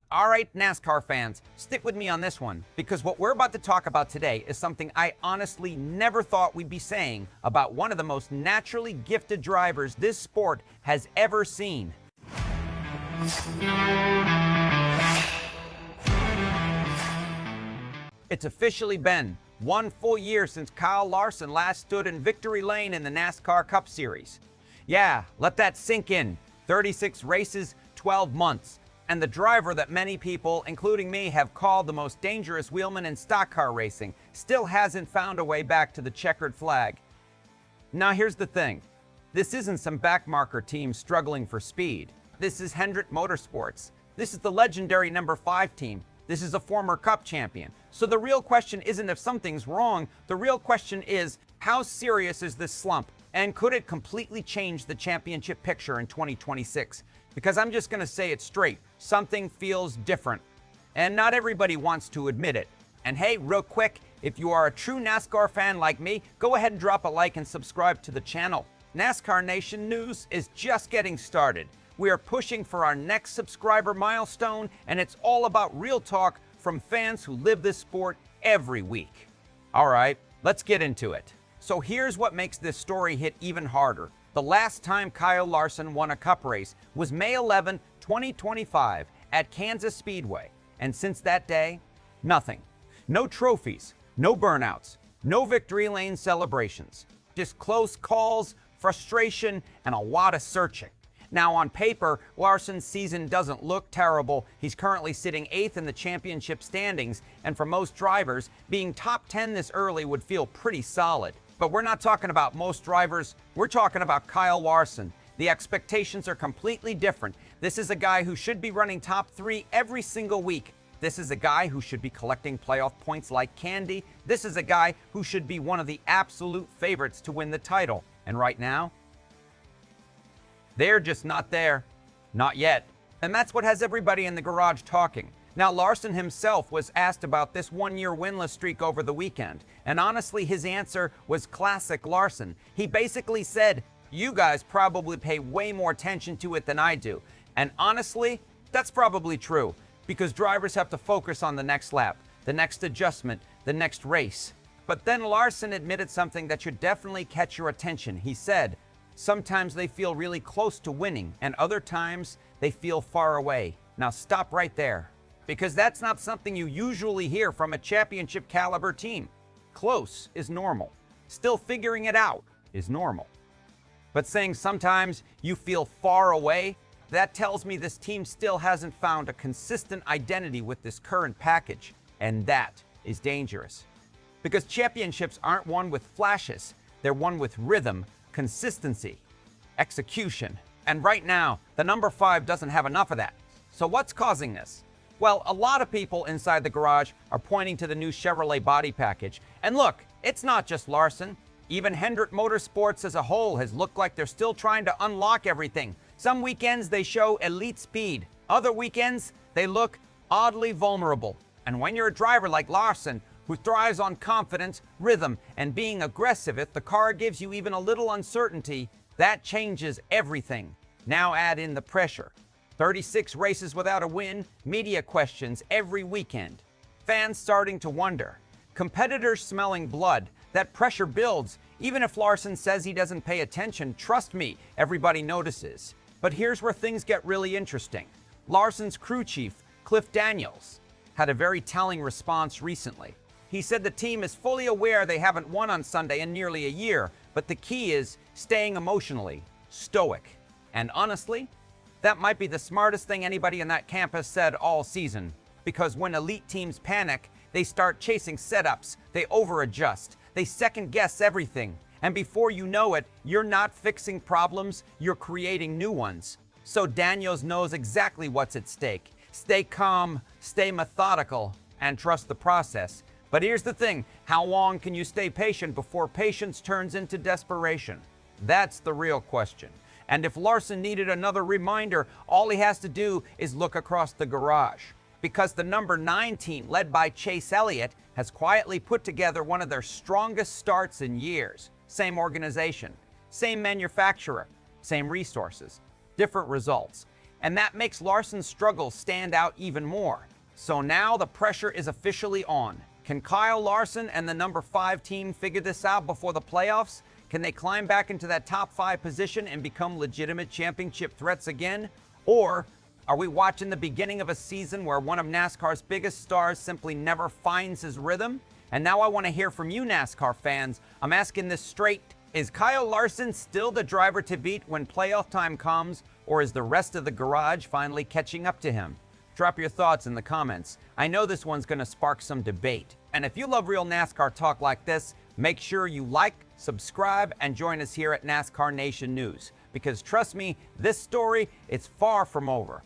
All right, NASCAR fans, stick with me on this one, because what we're about to talk about today is something I honestly never thought we'd be saying about one of the most naturally gifted drivers this sport has ever seen. It's officially been 1 full year since Kyle Larson last stood in victory lane in the NASCAR Cup Series. Yeah, let that sink in. 36 races, 12 months. And the driver that many people, including me, have called the most dangerous wheelman in stock car racing still hasn't found a way back to the checkered flag. Now here's the thing. This isn't some backmarker team struggling for speed. This is Hendrick Motorsports. This is the legendary number 5 team. This is a former Cup champion. So the real question isn't if something's wrong. The real question is, how serious is this slump? And could it completely change the championship picture in 2026? Because I'm just going to say it straight. Something feels different. And not everybody wants to admit it. And hey, real quick, if you are a true NASCAR fan like me, go ahead and drop a like and subscribe to the channel. NASCAR Nation news is just getting started. We are pushing for our next subscriber milestone, and it's all about real talk from fans who live this sport every week. All right, let's get into it. So here's what makes this story hit even harder. The last time Kyle Larson won a Cup race was May 11, 2025 at Kansas Speedway. And since that day, nothing. No trophies, no burnouts, no victory lane celebrations. Just close calls, frustration, and a lot of searching. Now on paper, Larson's season doesn't look terrible. He's currently sitting 8th in the championship standings, and for most drivers, being top 10 this early would feel pretty solid. But we're not talking about most drivers, we're talking about Kyle Larson. The expectations are completely different. This is a guy who should be running top 3 every single week. This is a guy who should be collecting playoff points like candy. This is a guy who should be one of the absolute favorites to win the title. And right now, they're just not there. Not yet. And that's what has everybody in the garage talking. Now, Larson himself was asked about this 1-year winless streak over the weekend, and honestly, his answer was classic Larson. He basically said, "You guys probably pay way more attention to it than I do." And honestly, that's probably true, because drivers have to focus on the next lap, the next adjustment, the next race. But then Larson admitted something that should definitely catch your attention. He said, "Sometimes they feel really close to winning, and other times they feel far away." Now stop right there, because that's not something you usually hear from a championship caliber team. Close is normal. Still figuring it out is normal. But saying sometimes you feel far away, that tells me this team still hasn't found a consistent identity with this current package, and that is dangerous. Because championships aren't won with flashes, they're won with rhythm, consistency, execution. And right now, the number 5 doesn't have enough of that. So what's causing this? Well, a lot of people inside the garage are pointing to the new Chevrolet body package. And look, it's not just Larson. Even Hendrick Motorsports as a whole has looked like they're still trying to unlock everything. Some weekends they show elite speed. Other weekends, they look oddly vulnerable. And when you're a driver like Larson, who thrives on confidence, rhythm, and being aggressive, if the car gives you even a little uncertainty, that changes everything. Now add in the pressure. 36 races without a win, media questions every weekend. Fans starting to wonder. Competitors smelling blood. That pressure builds. Even if Larson says he doesn't pay attention, trust me, everybody notices. But here's where things get really interesting. Larson's crew chief, Cliff Daniels, had a very telling response recently. He said the team is fully aware they haven't won on Sunday in nearly a year, but the key is staying emotionally stoic. And honestly, that might be the smartest thing anybody in that camp has said all season. Because when elite teams panic, they start chasing setups, they over-adjust, they second-guess everything. And before you know it, you're not fixing problems, you're creating new ones. So Daniels knows exactly what's at stake. Stay calm, stay methodical, and trust the process. But here's the thing, how long can you stay patient before patience turns into desperation? That's the real question. And if Larson needed another reminder, all he has to do is look across the garage. Because the number 9 team, led by Chase Elliott, has quietly put together one of their strongest starts in years. Same organization, same manufacturer, same resources, different results. and that makes Larson's struggles stand out even more. So now the pressure is officially on. Can Kyle Larson and the number 5 team figure this out before the playoffs? Can they climb back into that top 5 position and become legitimate championship threats again? Or are we watching the beginning of a season where one of NASCAR's biggest stars simply never finds his rhythm? And now I want to hear from you, NASCAR fans. I'm asking this straight. Is Kyle Larson still the driver to beat when playoff time comes, or is the rest of the garage finally catching up to him? Drop your thoughts in the comments. I know this one's going to spark some debate. And if you love real NASCAR talk like this, make sure you like, subscribe, and join us here at NASCAR Nation News. Because trust me, this story, it's far from over.